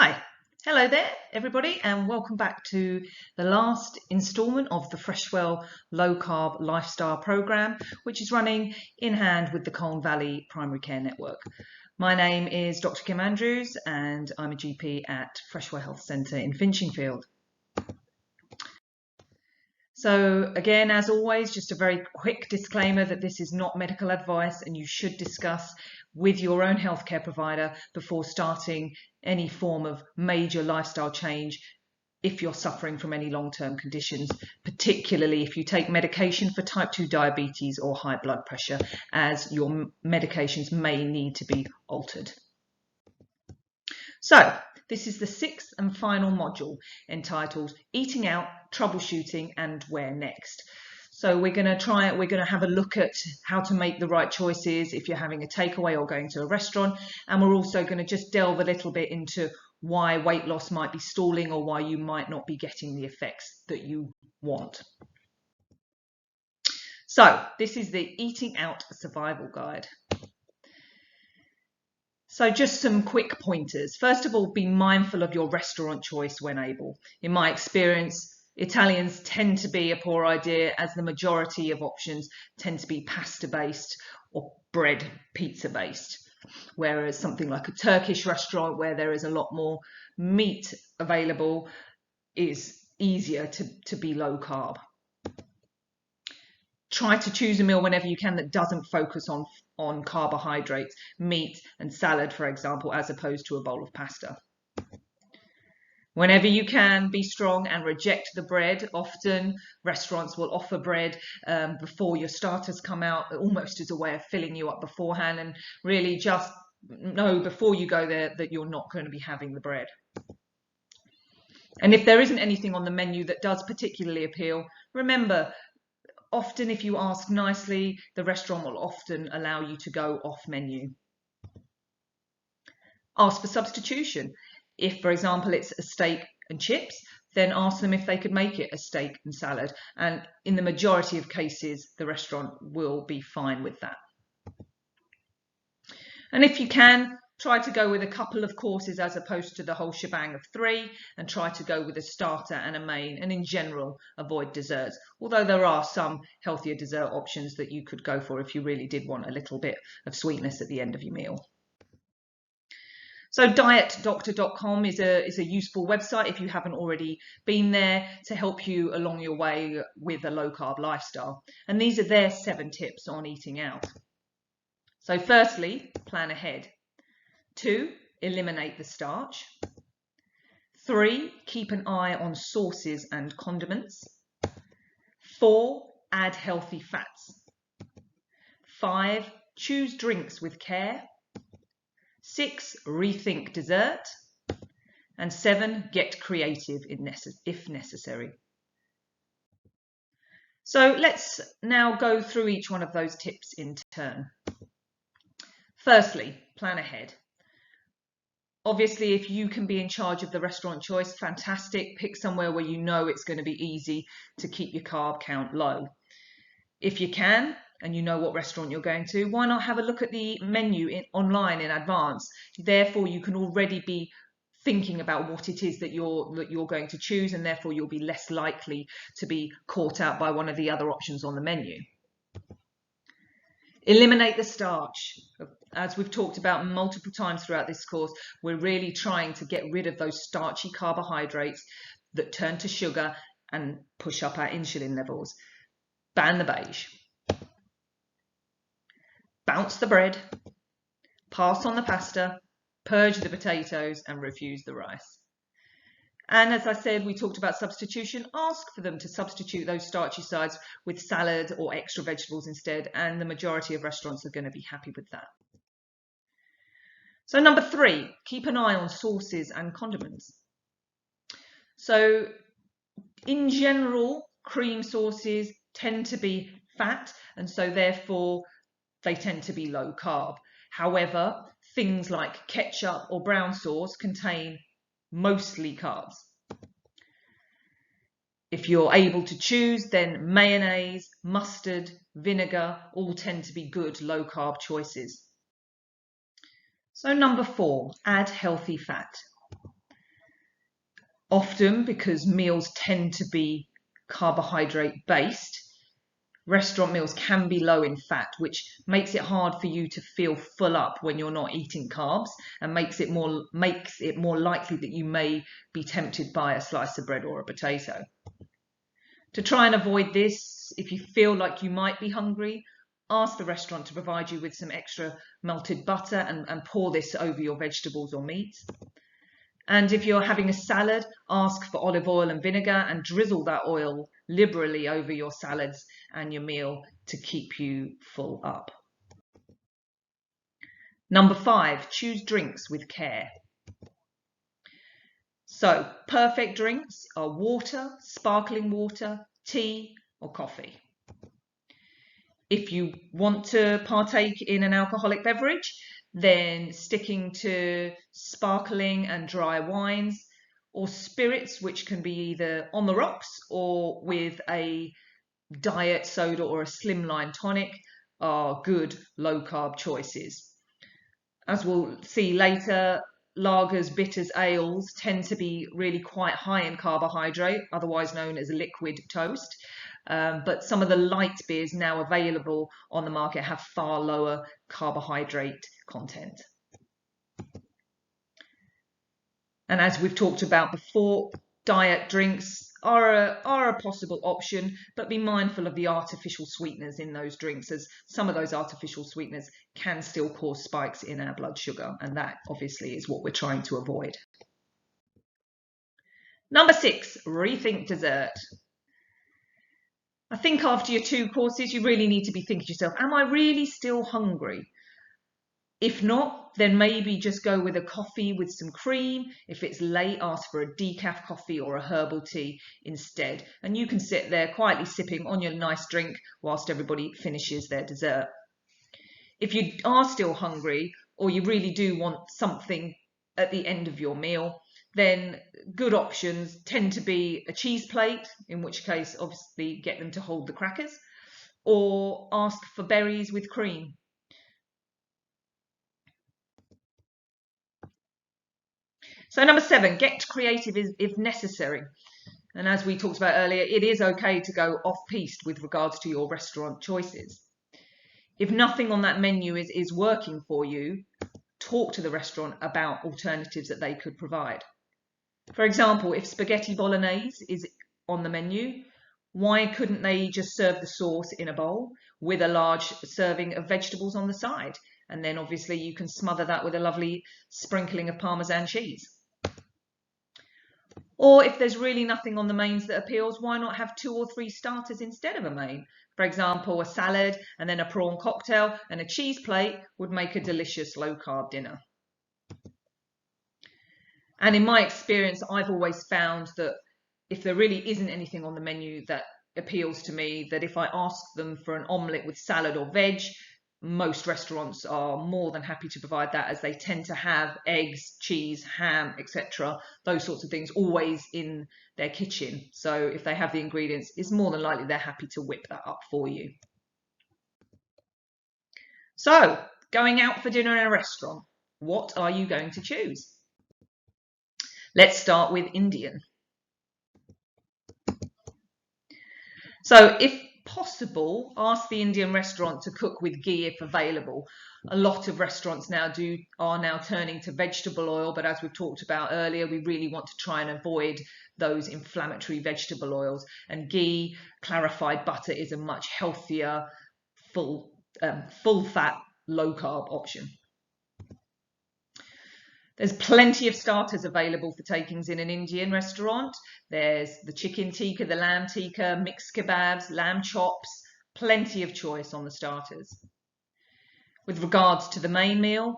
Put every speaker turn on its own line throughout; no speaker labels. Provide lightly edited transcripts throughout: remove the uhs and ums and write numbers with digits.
Hi, hello there everybody, and welcome back to the last instalment of the Freshwell Low Carb Lifestyle Programme, which is running in hand with the Colne Valley Primary Care Network. My name is Dr. Kim Andrews and I'm a GP at Freshwell Health Centre in Finchingfield. So again, as always, just a very quick disclaimer that this is not medical advice and you should discuss with your own healthcare provider before starting any form of major lifestyle change if you're suffering from any long-term conditions, particularly if you take medication for type 2 diabetes or high blood pressure, as your medications may need to be altered. So this is the sixth and final module entitled Eating Out, Troubleshooting and Where Next. So we're going to have a look at how to make the right choices if you're having a takeaway or going to a restaurant, and we're also going to just delve a little bit into why weight loss might be stalling or why you might not be getting the effects that you want. So this is the Eating Out Survival Guide. So just some quick pointers. First of all, be mindful of your restaurant choice when able. In my experience, Italians tend to be a poor idea, as the majority of options tend to be pasta-based or bread pizza-based. Whereas something like a Turkish restaurant, where there is a lot more meat available, is easier to be low carb. Try to choose a meal whenever you can that doesn't focus on carbohydrates, meat and salad, for example, as opposed to a bowl of pasta. Whenever you can, be strong and reject the bread. Often restaurants will offer bread before your starters come out, almost as a way of filling you up beforehand, and really just know before you go there that you're not going to be having the bread. And if there isn't anything on the menu that does particularly appeal, remember, often if you ask nicely, the restaurant will often allow you to go off menu. Ask for substitution. If, for example, it's a steak and chips, then ask them if they could make it a steak and salad. And in the majority of cases, the restaurant will be fine with that. And if you can, try to go with a couple of courses as opposed to the whole shebang of 3, and try to go with a starter and a main, and in general avoid desserts, although there are some healthier dessert options that you could go for if you really did want a little bit of sweetness at the end of your meal. So dietdoctor.com is a useful website if you haven't already been there, to help you along your way with a low carb lifestyle. And these are their 7 tips on eating out. So firstly, plan ahead. 2, eliminate the starch. 3, keep an eye on sauces and condiments. 4, add healthy fats. 5, choose drinks with care. 6, rethink dessert. And 7, get creative if necessary. So let's now go through each one of those tips in turn. Firstly, plan ahead. Obviously, if you can be in charge of the restaurant choice, fantastic. Pick somewhere where you know it's going to be easy to keep your carb count low. If you can, and you know what restaurant you're going to, why not have a look at the menu online in advance? Therefore, you can already be thinking about what it is that you're going to choose, and therefore you'll be less likely to be caught out by one of the other options on the menu. Eliminate the starch. As we've talked about multiple times throughout this course, we're really trying to get rid of those starchy carbohydrates that turn to sugar and push up our insulin levels. Ban the beige. Bounce the bread. Pass on the pasta. Purge the potatoes and refuse the rice. And as I said, we talked about substitution. Ask for them to substitute those starchy sides with salad or extra vegetables instead, and the majority of restaurants are going to be happy with that. So number 3, keep an eye on sauces and condiments. So in general, cream sauces tend to be fat, and so therefore they tend to be low carb. However, things like ketchup or brown sauce contain mostly carbs. If you're able to choose, then mayonnaise, mustard, vinegar all tend to be good low carb choices. So number 4, add healthy fat. Often, because meals tend to be carbohydrate based, restaurant meals can be low in fat, which makes it hard for you to feel full up when you're not eating carbs, and makes it more likely that you may be tempted by a slice of bread or a potato. To try and avoid this, if you feel like you might be hungry, ask the restaurant to provide you with some extra melted butter and pour this over your vegetables or meats. And if you're having a salad, ask for olive oil and vinegar and drizzle that oil liberally over your salads and your meal to keep you full up. Number 5, choose drinks with care. So, perfect drinks are water, sparkling water, tea, or coffee. If you want to partake in an alcoholic beverage, then sticking to sparkling and dry wines, or spirits, which can be either on the rocks or with a diet soda or a slimline tonic, are good low-carb choices. As we'll see later, lagers, bitters, ales tend to be really quite high in carbohydrate, otherwise known as liquid toast. But some of the light beers now available on the market have far lower carbohydrate content. And as we've talked about before, diet drinks are a possible option, but be mindful of the artificial sweeteners in those drinks, as some of those artificial sweeteners can still cause spikes in our blood sugar, and that obviously is what we're trying to avoid. Number 6, rethink dessert. I think after your 2 courses, you really need to be thinking to yourself, am I really still hungry? If not, then maybe just go with a coffee with some cream. If it's late, ask for a decaf coffee or a herbal tea instead. And you can sit there quietly sipping on your nice drink whilst everybody finishes their dessert. If you are still hungry, or you really do want something at the end of your meal, then good options tend to be a cheese plate, in which case obviously get them to hold the crackers, or ask for berries with cream. So number 7, get creative if necessary. And as we talked about earlier, it is okay to go off-piste with regards to your restaurant choices. If nothing on that menu is working for you, talk to the restaurant about alternatives that they could provide. For example, if spaghetti bolognese is on the menu, why couldn't they just serve the sauce in a bowl with a large serving of vegetables on the side? And then obviously you can smother that with a lovely sprinkling of Parmesan cheese. Or if there's really nothing on the mains that appeals, why not have 2 or 3 starters instead of a main? For example, a salad and then a prawn cocktail and a cheese plate would make a delicious low-carb dinner. And in my experience, I've always found that if there really isn't anything on the menu that appeals to me, that if I ask them for an omelette with salad or veg, most restaurants are more than happy to provide that, as they tend to have eggs, cheese, ham, etc., those sorts of things always in their kitchen. So if they have the ingredients, it's more than likely they're happy to whip that up for you. So, going out for dinner in a restaurant, what are you going to choose? Let's start with Indian. So if possible, ask the Indian restaurant to cook with ghee if available. A lot of restaurants now are now turning to vegetable oil, but as we've talked about earlier, we really want to try and avoid those inflammatory vegetable oils. And ghee, clarified butter, is a much healthier, full fat, low carb option. There's plenty of starters available for takings in an Indian restaurant. There's the chicken tikka, the lamb tikka, mixed kebabs, lamb chops, plenty of choice on the starters. With regards to the main meal,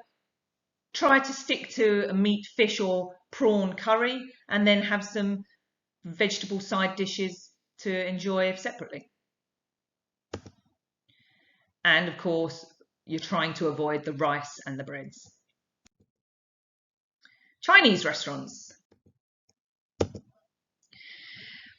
try to stick to a meat, fish or prawn curry, and then have some vegetable side dishes to enjoy separately. And of course, you're trying to avoid the rice and the breads. Chinese restaurants.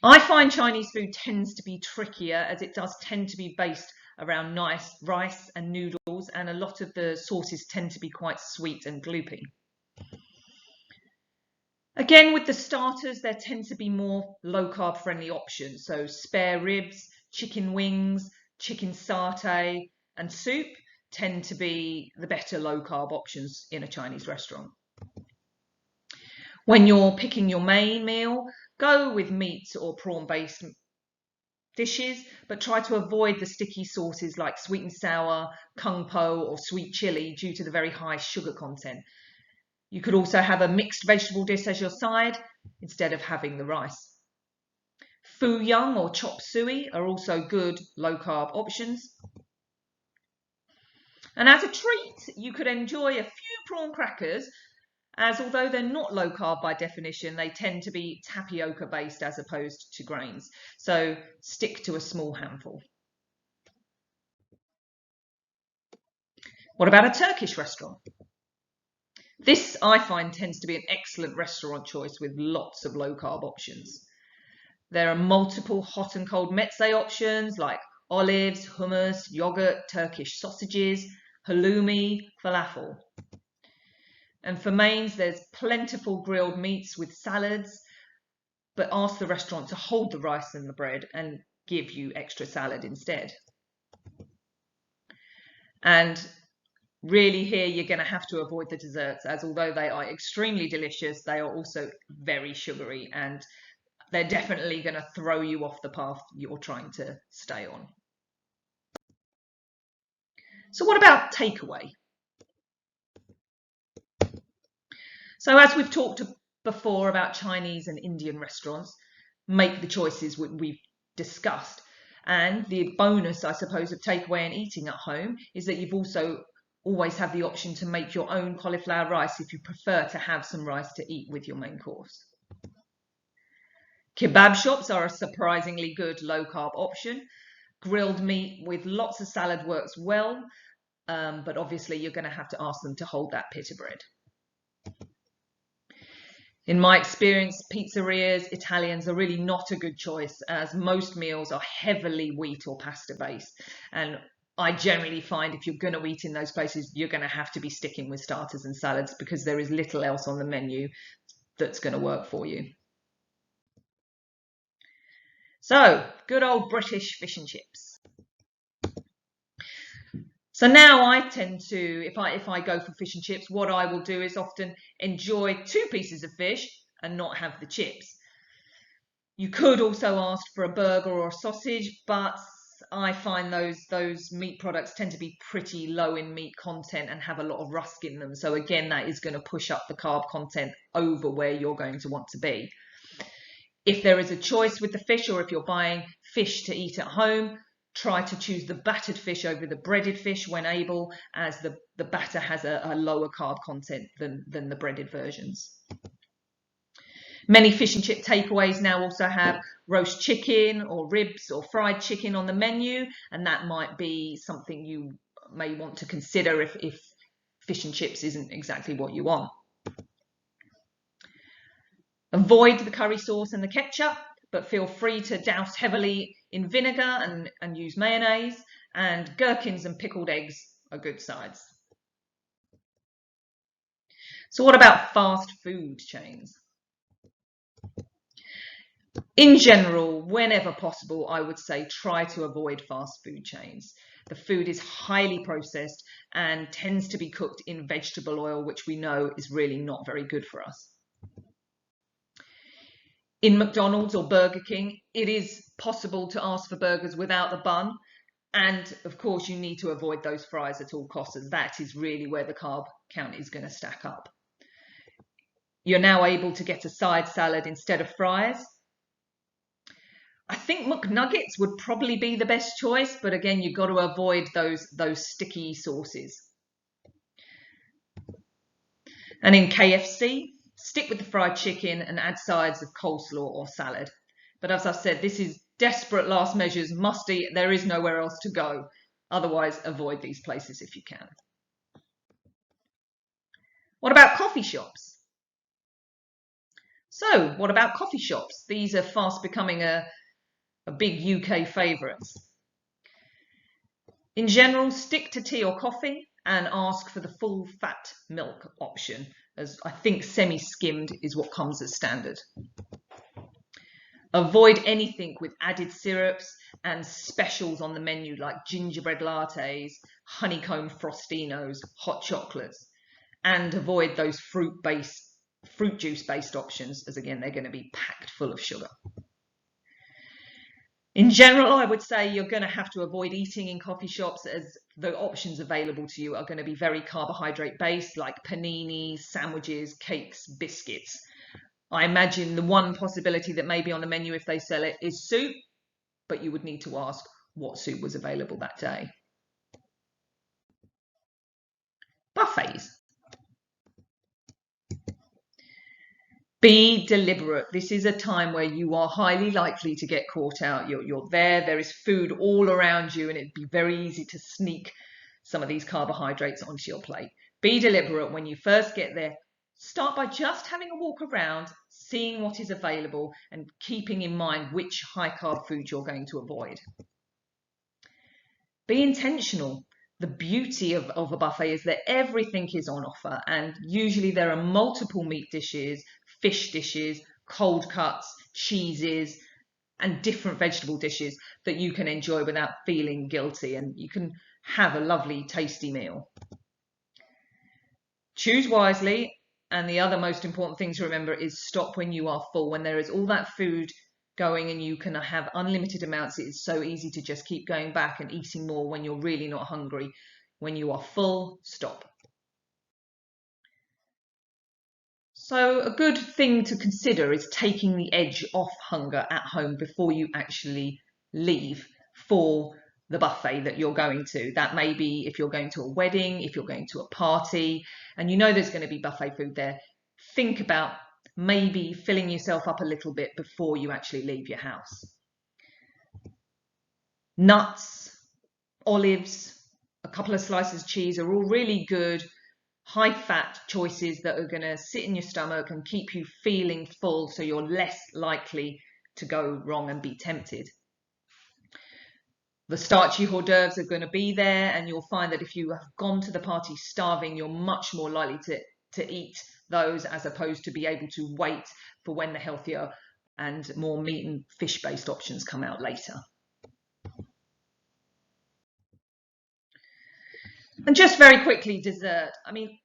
I find Chinese food tends to be trickier, as it does tend to be based around nice rice and noodles, and a lot of the sauces tend to be quite sweet and gloopy. Again, Again, with the starters, there tend to be more low-carb friendly options. So spare ribs, chicken wings, chicken satay, and soup tend to be the better low-carb options in a Chinese restaurant. When you're picking your main meal, go with meat or prawn-based dishes, but try to avoid the sticky sauces like sweet and sour, kung po, or sweet chili due to the very high sugar content. You could also have a mixed vegetable dish as your side instead of having the rice. Fu young or chop suey are also good low-carb options. And as a treat, you could enjoy a few prawn crackers, as although they're not low-carb by definition, they tend to be tapioca-based as opposed to grains. So stick to a small handful. What about a Turkish restaurant? This, I find, tends to be an excellent restaurant choice with lots of low-carb options. There are multiple hot and cold meze options like olives, hummus, yogurt, Turkish sausages, halloumi, falafel. And for mains, there's plentiful grilled meats with salads, but ask the restaurant to hold the rice and the bread and give you extra salad instead. And really here, you're going to have to avoid the desserts, as although they are extremely delicious, they are also very sugary and they're definitely going to throw you off the path you're trying to stay on. So what about takeaway? So as we've talked before about Chinese and Indian restaurants, make the choices we've discussed. And the bonus, I suppose, of takeaway and eating at home is that you've also always have the option to make your own cauliflower rice if you prefer to have some rice to eat with your main course. Kebab shops are a surprisingly good low-carb option. Grilled meat with lots of salad works well, but obviously you're going to have to ask them to hold that pita bread. In my experience, pizzerias, Italians are really not a good choice, as most meals are heavily wheat or pasta based. And I generally find if you're going to eat in those places, you're going to have to be sticking with starters and salads because there is little else on the menu that's going to work for you. So, good old British fish and chips. So now I tend to, if I go for fish and chips, what I will do is often enjoy 2 pieces of fish and not have the chips. You could also ask for a burger or a sausage, but I find those meat products tend to be pretty low in meat content and have a lot of rusk in them. So again, that is going to push up the carb content over where you're going to want to be. If there is a choice with the fish, or if you're buying fish to eat at home, try to choose the battered fish over the breaded fish when able, as the batter has a lower carb content than the breaded versions. Many fish and chip takeaways now also have roast chicken or ribs or fried chicken on the menu, and that might be something you may want to consider if fish and chips isn't exactly what you want. Avoid the curry sauce and the ketchup, but feel free to douse heavily in vinegar and use mayonnaise, and gherkins and pickled eggs are good sides. So what about fast food chains? In general, whenever possible, I would say try to avoid fast food chains. The food is highly processed and tends to be cooked in vegetable oil, which we know is really not very good for us. In McDonald's or Burger King, it is possible to ask for burgers without the bun. And of course, you need to avoid those fries at all costs, as that is really where the carb count is going to stack up. You're now able to get a side salad instead of fries. I think McNuggets would probably be the best choice, but again, you've got to avoid those sticky sauces. And in KFC, stick with the fried chicken and add sides of coleslaw or salad. But as I said, this is desperate last measures, must eat. There is nowhere else to go. Otherwise, avoid these places if you can. What about coffee shops? So, what about coffee shops? These are fast becoming a big UK favourite. In general, stick to tea or coffee and ask for the full fat milk option. as I think semi-skimmed is what comes as standard. Avoid anything with added syrups and specials on the menu like gingerbread lattes, honeycomb frostinos, hot chocolates, and avoid those fruit juice based options, as again they're going to be packed full of sugar. In general, I would say you're going to have to avoid eating in coffee shops, as the options available to you are going to be very carbohydrate based, like paninis, sandwiches, cakes, biscuits. I imagine the one possibility that may be on the menu if they sell it is soup, but you would need to ask what soup was available that day. Buffets. Be deliberate. This is a time where you are highly likely to get caught out. You're there is food all around you, and it'd be very easy to sneak some of these carbohydrates onto your plate. Be deliberate when you first get there. Start by just having a walk around, seeing what is available, and keeping in mind which high-carb food you're going to avoid. Be intentional. The beauty of a buffet is that everything is on offer, and usually there are multiple meat dishes, fish dishes, cold cuts, cheeses, and different vegetable dishes that you can enjoy without feeling guilty, and you can have a lovely, tasty meal. Choose wisely, and the other most important thing to remember is stop when you are full. When there is all that food going and you can have unlimited amounts, it's so easy to just keep going back and eating more when you're really not hungry. When you are full, stop. So a good thing to consider is taking the edge off hunger at home before you actually leave for the buffet that you're going to. That may be if you're going to a wedding, if you're going to a party, and you know there's going to be buffet food there. Think about maybe filling yourself up a little bit before you actually leave your house. Nuts, olives, a couple of slices of cheese are all really good high-fat choices that are going to sit in your stomach and keep you feeling full, so you're less likely to go wrong and be tempted. The starchy hors d'oeuvres are going to be there, and you'll find that if you have gone to the party starving, you're much more likely to eat those as opposed to be able to wait for when the healthier and more meat and fish-based options come out later. And just very quickly, dessert. I mean,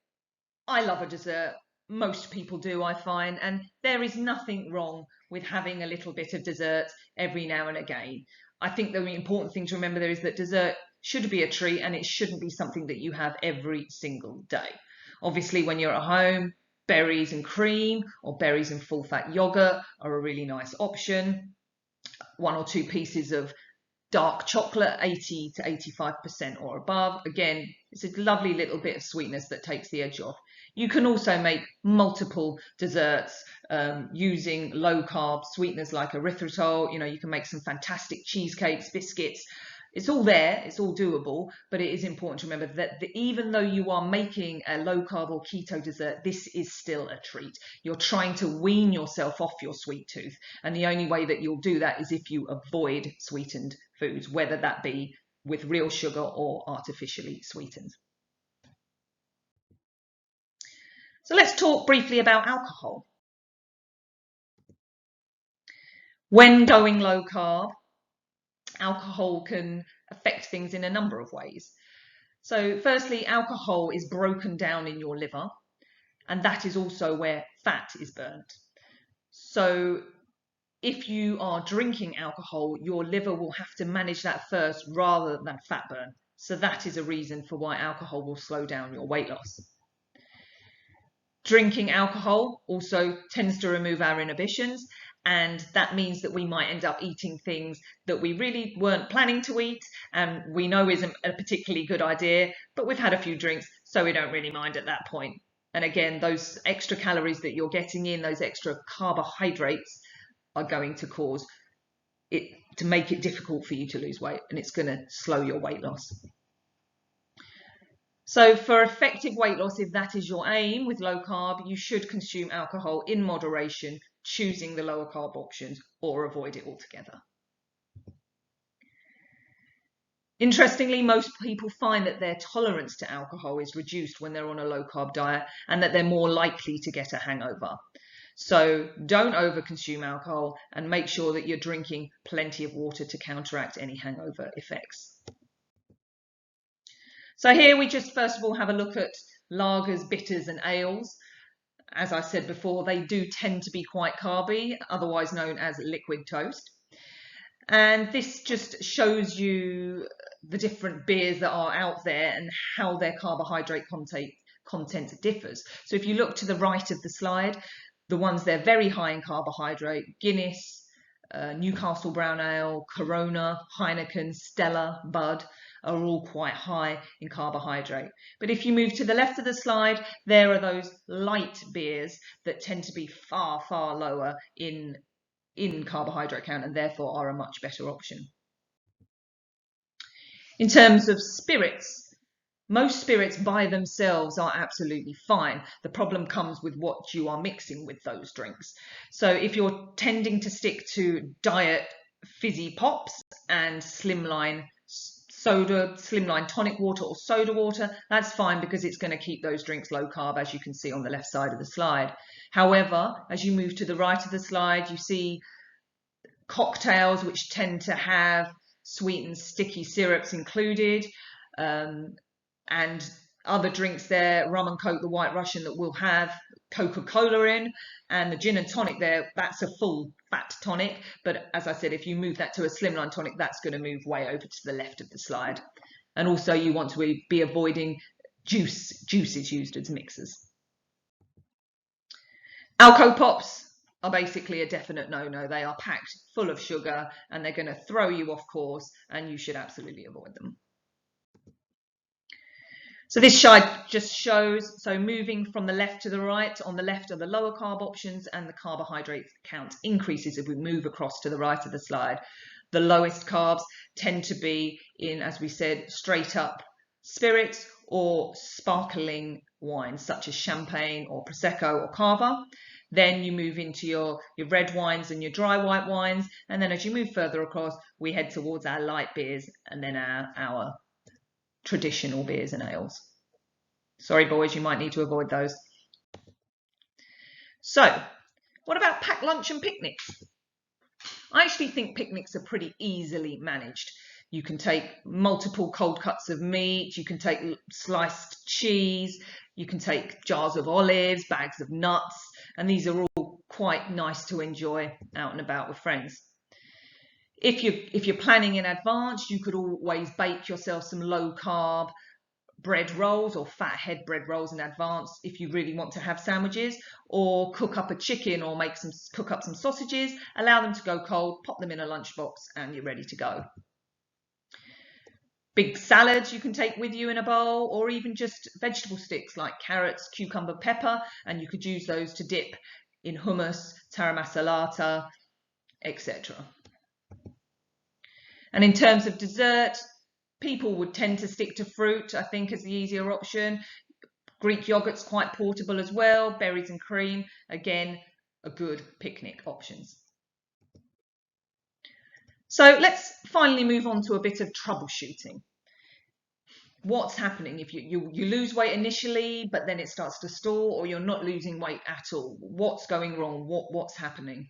I love a dessert. Most people do, I find, and there is nothing wrong with having a little bit of dessert every now and again. I think the important thing to remember there is that dessert should be a treat, and it shouldn't be something that you have every single day. Obviously, when you're at home, berries and cream or berries and full-fat yogurt are a really nice option. 1 or 2 pieces of dark chocolate, 80 to 85% or above. Again, it's a lovely little bit of sweetness that takes the edge off. You can also make multiple desserts using low-carb sweeteners like erythritol. You know, you can make some fantastic cheesecakes, biscuits. It's all there, it's all doable, but it is important to remember that even though you are making a low-carb or keto dessert, this is still a treat. You're trying to wean yourself off your sweet tooth, and the only way that you'll do that is if you avoid sweetened foods, whether that be with real sugar or artificially sweetened. So let's talk briefly about alcohol. When going low carb, alcohol can affect things in a number of ways. So firstly, alcohol is broken down in your liver, and that is also where fat is burnt. So if you are drinking alcohol, your liver will have to manage that first rather than fat burn. So that is a reason for why alcohol will slow down your weight loss. Drinking alcohol also tends to remove our inhibitions, and that means that we might end up eating things that we really weren't planning to eat and we know isn't a particularly good idea, but we've had a few drinks, so we don't really mind at that point. And again, those extra calories that you're getting in, those extra carbohydrates, are going to cause it to make it difficult for you to lose weight, and it's going to slow your weight loss. So for effective weight loss, if that is your aim with low carb, you should consume alcohol in moderation, choosing the lower carb options, or avoid it altogether. Interestingly, most people find that their tolerance to alcohol is reduced when they're on a low-carb diet and that they're more likely to get a hangover. So don't overconsume alcohol and make sure that you're drinking plenty of water to counteract any hangover effects. So here we just first of all have a look at lagers, bitters and ales. As I said before, they do tend to be quite carby, otherwise known as liquid toast. And this just shows you the different beers that are out there and how their carbohydrate content differs. So if you look to the right of the slide, the ones they're very high in carbohydrate, Guinness, Newcastle Brown Ale, Corona, Heineken, Stella, Bud, are all quite high in carbohydrate. But if you move to the left of the slide, there are those light beers that tend to be far, far lower in carbohydrate count and therefore are a much better option. In terms of spirits, most spirits by themselves are absolutely fine. The problem comes with what you are mixing with those drinks. So if you're tending to stick to diet fizzy pops and slimline soda, slimline tonic water or soda water, that's fine because it's going to keep those drinks low carb, as you can see on the left side of the slide. However, as you move to the right of the slide, you see cocktails which tend to have sweetened sticky syrups included, and other drinks there, rum and coke, the White Russian, that will have Coca-Cola in, and the gin and tonic there, that's a full fat tonic. But as I said, if you move that to a slimline tonic, that's going to move way over to the left of the slide. And also you want to be avoiding juices used as mixers. Alco Pops are basically a definite no-no. They are packed full of sugar and they're going to throw you off course, and you should absolutely avoid them. So this slide just shows, so moving from the left to the right, on the left are the lower carb options and the carbohydrate count increases if we move across to the right of the slide. The lowest carbs tend to be in, as we said, straight up spirits or sparkling wines such as champagne or prosecco or cava. Then you move into your red wines and your dry white wines, and then as you move further across, we head towards our light beers and then our traditional beers and ales. Sorry boys, you might need to avoid those. So, what about packed lunch and picnics? I actually think picnics are pretty easily managed. You can take multiple cold cuts of meat, you can take sliced cheese, you can take jars of olives, bags of nuts, and these are all quite nice to enjoy out and about with friends. If you're planning in advance, you could always bake yourself some low carb bread rolls or fathead bread rolls in advance if you really want to have sandwiches, or cook up a chicken or cook up some sausages, allow them to go cold, pop them in a lunchbox, and you're ready to go. Big salads you can take with you in a bowl, or even just vegetable sticks like carrots, cucumber, pepper, and you could use those to dip in hummus, tara masalata, etc. And in terms of dessert, people would tend to stick to fruit, I think, as the easier option. Greek yogurt's quite portable as well. Berries and cream, again, are good picnic options. So let's finally move on to a bit of troubleshooting. What's happening if you lose weight initially, but then it starts to stall, or you're not losing weight at all? What's going wrong? What's happening?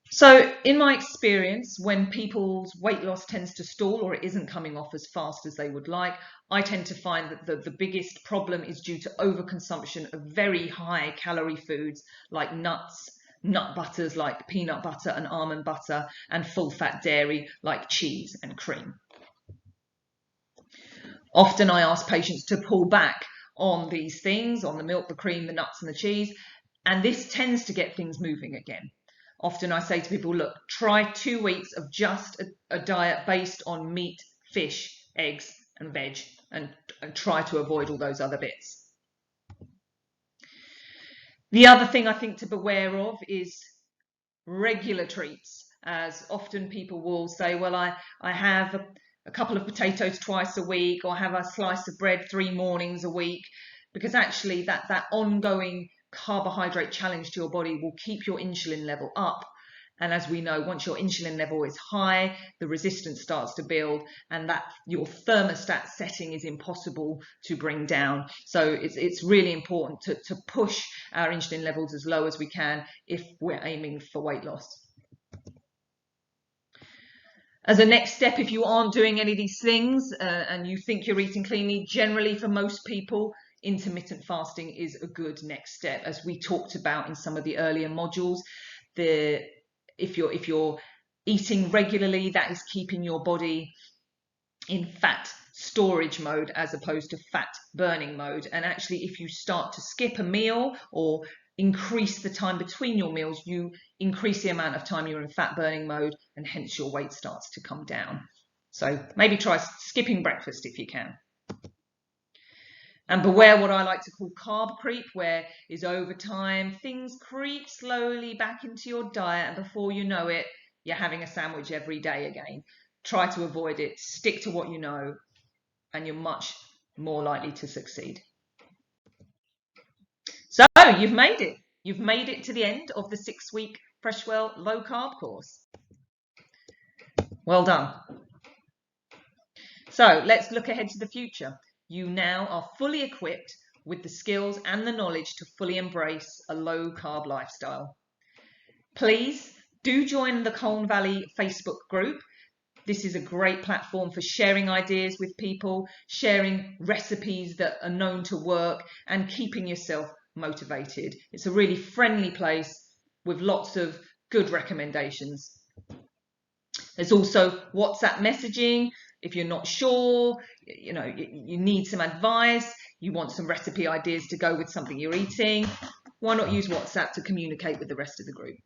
So in my experience, when people's weight loss tends to stall or it isn't coming off as fast as they would like, I tend to find that the biggest problem is due to overconsumption of very high calorie foods like nuts, nut butters like peanut butter and almond butter, and full fat dairy like cheese and cream. Often I ask patients to pull back on these things, on the milk, the cream, the nuts and the cheese, and this tends to get things moving again. Often I say to people, look, try 2 weeks of just a diet based on meat, fish, eggs and veg, and try to avoid all those other bits. The other thing I think to beware of is regular treats, as often people will say, well, I have a couple of potatoes twice a week, or have a slice of bread 3 mornings a week, because actually that ongoing carbohydrate challenge to your body will keep your insulin level up, And as we know, once your insulin level is high, the resistance starts to build, and that your thermostat setting is impossible to bring down. So it's really important to push our insulin levels as low as we can if we're aiming for weight loss. As a next step, if you aren't doing any of these things and you think you're eating cleanly, generally for most people, intermittent fasting is a good next step. As we talked about in some of the earlier modules, if you're eating regularly, that is keeping your body in fat storage mode as opposed to fat burning mode. And actually, if you start to skip a meal or increase the time between your meals, you increase the amount of time you're in fat burning mode, and hence your weight starts to come down. So maybe try skipping breakfast if you can. And beware what I like to call carb creep, where is over time things creep slowly back into your diet, and before you know it, you're having a sandwich every day again. Try to avoid it, stick to what you know, and you're much more likely to succeed. So you've made it. You've made it to the end of the 6-week Freshwell low carb course. Well done. So let's look ahead to the future. You now are fully equipped with the skills and the knowledge to fully embrace a low carb lifestyle. Please do join the Colne Valley Facebook group. This is a great platform for sharing ideas with people, sharing recipes that are known to work, and keeping yourself motivated. It's a really friendly place with lots of good recommendations. There's also WhatsApp messaging. If you're not sure, you need some advice, you want some recipe ideas to go with something you're eating, why not use WhatsApp to communicate with the rest of the group?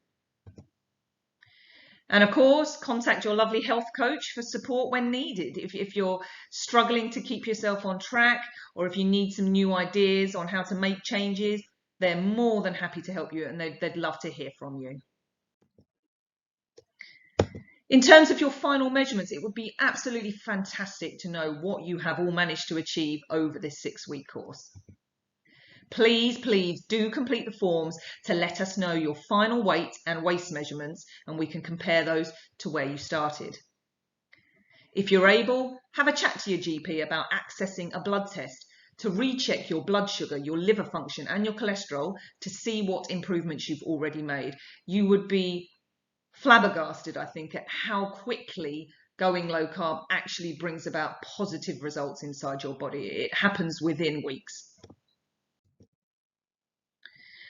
And of course, contact your lovely health coach for support when needed. If you're struggling to keep yourself on track, or if you need some new ideas on how to make changes, they're more than happy to help you, and they'd love to hear from you. In terms of your final measurements, it would be absolutely fantastic to know what you have all managed to achieve over this 6-week course. Please do complete the forms to let us know your final weight and waist measurements, and we can compare those to where you started. If you're able, have a chat to your GP about accessing a blood test to recheck your blood sugar, your liver function, and your cholesterol to see what improvements you've already made. You would be flabbergasted, I think, at how quickly going low carb actually brings about positive results inside your body. It happens within weeks.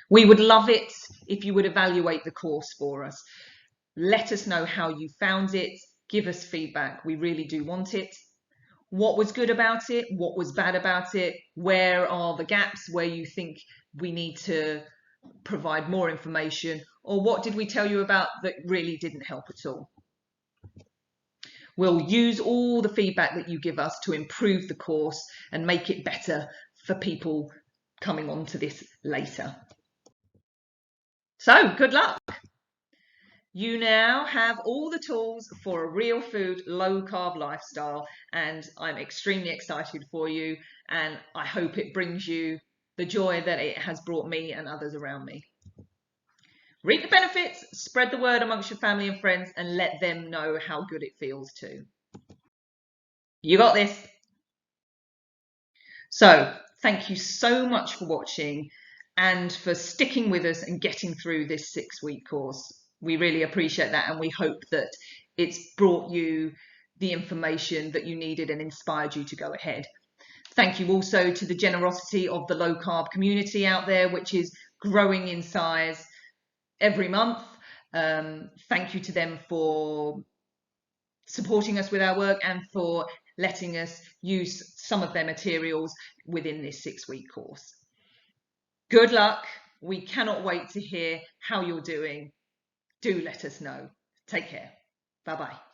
We would love it if you would evaluate the course for us. Let us know how you found it. Give us feedback. We really do want it. What was good about it? What was bad about it? Where are the gaps where you think we need to provide more information? Or what did we tell you about that really didn't help at all? We'll use all the feedback that you give us to improve the course and make it better for people coming on to this later. So good luck. You now have all the tools for a real food, low carb lifestyle, and I'm extremely excited for you, and I hope it brings you the joy that it has brought me and others around me. Reap the benefits, spread the word amongst your family and friends, and let them know how good it feels too. You got this. So thank you so much for watching and for sticking with us and getting through this 6-week course. We really appreciate that, and we hope that it's brought you the information that you needed and inspired you to go ahead. Thank you also to the generosity of the low carb community out there, which is growing in size every month. Thank you to them for supporting us with our work and for letting us use some of their materials within this 6-week course. Good luck. We cannot wait to hear how you're doing. Do let us know. Take care. Bye-bye.